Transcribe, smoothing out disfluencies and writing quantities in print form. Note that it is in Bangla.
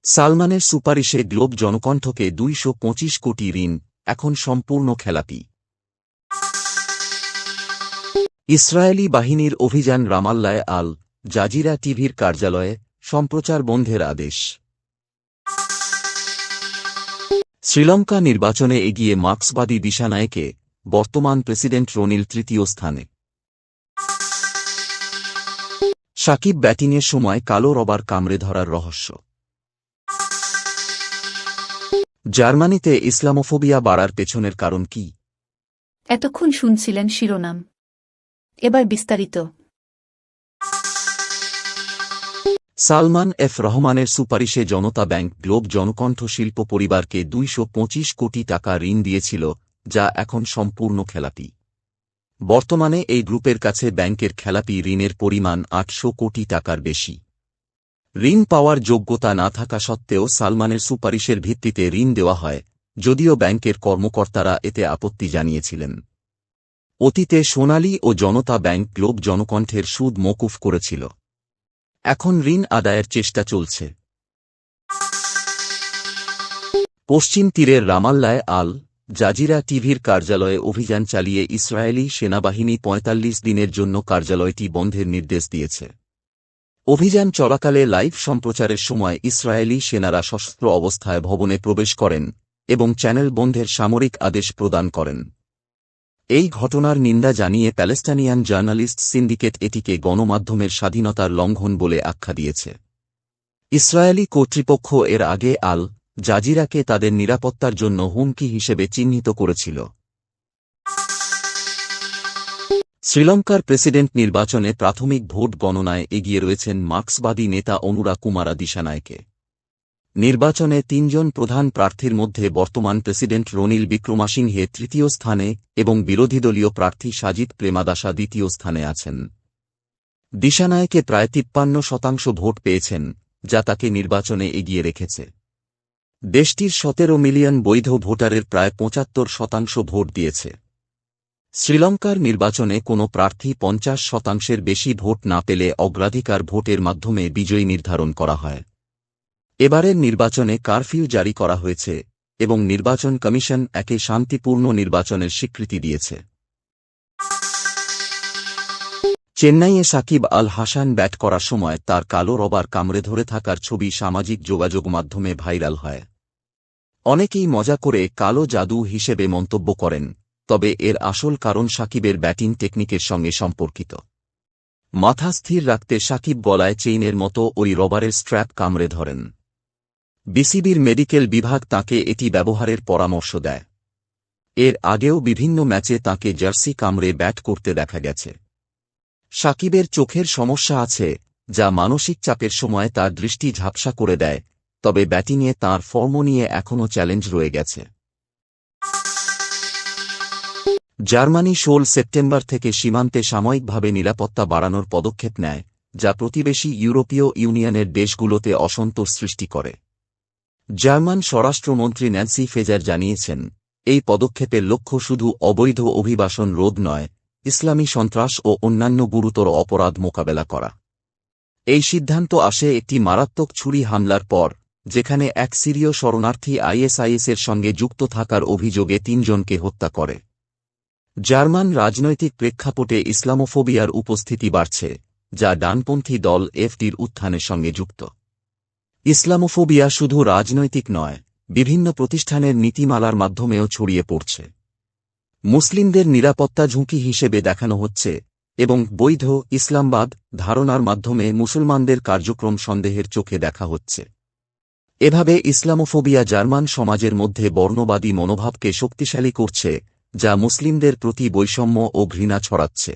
সালমানের সুপারিশে গ্লোব জনকণ্ঠকে ২২৫ কোটি ঋণ এখন সম্পূর্ণ খেলাপি। ইসরায়েলি বাহিনীর অভিযান রামাল্লায় আল জাজিরা টিভির কার্যালয়ে সম্প্রচার বন্ধের আদেশ। শ্রীলঙ্কা নির্বাচনে এগিয়ে মার্ক্সবাদী দিশানায়কে, বর্তমান প্রেসিডেন্ট রনিল তৃতীয় স্থানে। সাকিব ব্যাটিংয়ের সময় কালো রবার কামড়ে ধরার রহস্য। জার্মানিতে ইসলামোফোবিয়া বাড়ার পেছনের কারণ কি? এতক্ষণ শুনছিলেন শিরোনাম, এবার বিস্তারিত। সালমান এফ রহমানের সুপারিশে জনতা ব্যাংক গ্লোব জনকণ্ঠ শিল্প পরিবারকে ২২৫ কোটি টাকা ঋণ দিয়েছিল, যা এখন সম্পূর্ণ খেলাপি। বর্তমানে এই গ্রুপের কাছে ব্যাংকের খেলাপি ঋণের পরিমাণ ৮০০ কোটি টাকার বেশি। ঋণ পাওয়ার যোগ্যতা না থাকা সত্ত্বেও সালমানের সুপারিশের ভিত্তিতে ঋণ দেওয়া হয়, যদিও ব্যাংকের কর্মকর্তারা এতে আপত্তি জানিয়েছিলেন। অতীতে সোনালী ও জনতা ব্যাংক গ্লোব জনকণ্ঠের সুদ মওকুফ করেছিল। এখন ঋণ আদায়ের চেষ্টা চলছে। পশ্চিম তীরের রামাল্লায় আল জাজিরা টিভির কার্যালয়ে অভিযান চালিয়ে ইসরায়েলি সেনাবাহিনী ৪৫ দিনের জন্য কার্যালয়টি বন্ধের নির্দেশ দিয়েছে। অভিযান চলাকালে লাইভ সম্প্রচারের সময় ইসরায়েলি সেনারা সশস্ত্র অবস্থায় ভবনে প্রবেশ করেন এবং চ্যানেল বন্ধের সামরিক আদেশ প্রদান করেন। এই ঘটনার নিন্দা জানিয়ে প্যালেস্টাইনিয়ান জার্নালিস্ট সিন্ডিকেট এটিকে গণমাধ্যমের স্বাধীনতার লঙ্ঘন বলে আখ্যা দিয়েছে। ইসরায়েলি কর্তৃপক্ষ এর আগে আল জাজিরাকে তাদের নিরাপত্তার জন্য হুমকি হিসেবে চিহ্নিত করেছিল। শ্রীলঙ্কার প্রেসিডেন্ট নির্বাচনে প্রাথমিক ভোট গণনায় এগিয়ে রয়েছেন মার্ক্সবাদী নেতা অনুরা কুমারা দিশানায়কে। নির্বাচনে ৩ জন প্রধান প্রার্থীর মধ্যে বর্তমান প্রেসিডেন্ট রনিল বিক্রমাসিংহে তৃতীয় স্থানে এবং বিরোধীদলীয় প্রার্থী সাজিদ প্রেমাদাসা দ্বিতীয় স্থানে আছেন। দিশানায়কে প্রায় ৫৩% ভোট পেয়েছেন, যা তাকে নির্বাচনে এগিয়ে রেখেছে। দেশটির ১৭ মিলিয়ন বৈধ ভোটারের প্রায় ৭৫% ভোট দিয়েছে। শ্রীলঙ্কার নির্বাচনে কোনো প্রার্থী ৫০%-এর বেশি ভোট না পেলে অগ্রাধিকার ভোটের মাধ্যমে বিজয়ী নির্ধারণ করা হয়। এবারের নির্বাচনে কারফিউ জারি করা হয়েছে এবং নির্বাচন কমিশন একে শান্তিপূর্ণ নির্বাচনের স্বীকৃতি দিয়েছে। চেন্নাইয়ে সাকিব আল হাসান ব্যাট করার সময় তার কালো রবার কামড়ে ধরে থাকার ছবি সামাজিক যোগাযোগ মাধ্যমে ভাইরাল হয়। অনেকেই মজা করে কালো জাদু হিসেবে মন্তব্য করেন, তবে এর আসল কারণ সাকিবের ব্যাটিং টেকনিকের সঙ্গে সম্পর্কিত। মাথা স্থির রাখতে সাকিব গলায় চেইনের মতো ওই রবারের স্ট্র্যাপ কামড়ে ধরেন। বিসিবির মেডিকেল বিভাগ তাঁকে এটি ব্যবহারের পরামর্শ দেয়। এর আগেও বিভিন্ন ম্যাচে তাঁকে জার্সি কামড়ে ব্যাট করতে দেখা গেছে। সাকিবের চোখের সমস্যা আছে, যা মানসিক চাপের সময় তার দৃষ্টি ঝাপসা করে দেয়, তবে ব্যাটিংয়ে তাঁর ফর্ম নিয়ে এখনও চ্যালেঞ্জ রয়ে গেছে। জার্মানি ১৬ সেপ্টেম্বর থেকে সীমান্তে সাময়িকভাবে নিরাপত্তা বাড়ানোর পদক্ষেপ নেয়, যা প্রতিবেশী ইউরোপীয় ইউনিয়নের দেশগুলোতে অসন্তোষ সৃষ্টি করে। জার্মান স্বরাষ্ট্রমন্ত্রী ন্যান্সি ফেজার জানিয়েছেন, এই পদক্ষেপের লক্ষ্য শুধু অবৈধ অভিবাসন রোধ নয়, ইসলামী সন্ত্রাস ও অন্যান্য গুরুতর অপরাধ মোকাবেলা করা। এই সিদ্ধান্ত আসে একটি মারাত্মক ছুরি হামলার পর, যেখানে এক সিরীয় শরণার্থী আইএসআইএসের সঙ্গে যুক্ত থাকার অভিযোগে ৩ জনকে হত্যা করে। জার্মান রাজনৈতিক প্রেক্ষাপটে ইসলামোফোবিয়ার উপস্থিতি বাড়ছে, যা ডানপন্থী দল এফডির উত্থানের সঙ্গে যুক্ত। ইসলামোফোবিয়া শুধু রাজনৈতিক নয়, বিভিন্ন প্রতিষ্ঠানের নীতিমালার মাধ্যমেও ছড়িয়ে পড়ছে। মুসলিমদের নিরাপত্তা ঝুঁকি হিসেবে দেখানো হচ্ছে এবং বৈধ ইসলামবাদ ধারণার মাধ্যমে মুসলমানদের কার্যক্রম সন্দেহের চোখে দেখা হচ্ছে। এভাবে ইসলামোফোবিয়া জার্মান সমাজের মধ্যে বর্ণবাদী মনোভাবকে শক্তিশালী করছে, যা মুসলিমদের প্রতি বৈষম্য ও ঘৃণা ছড়াচ্ছে।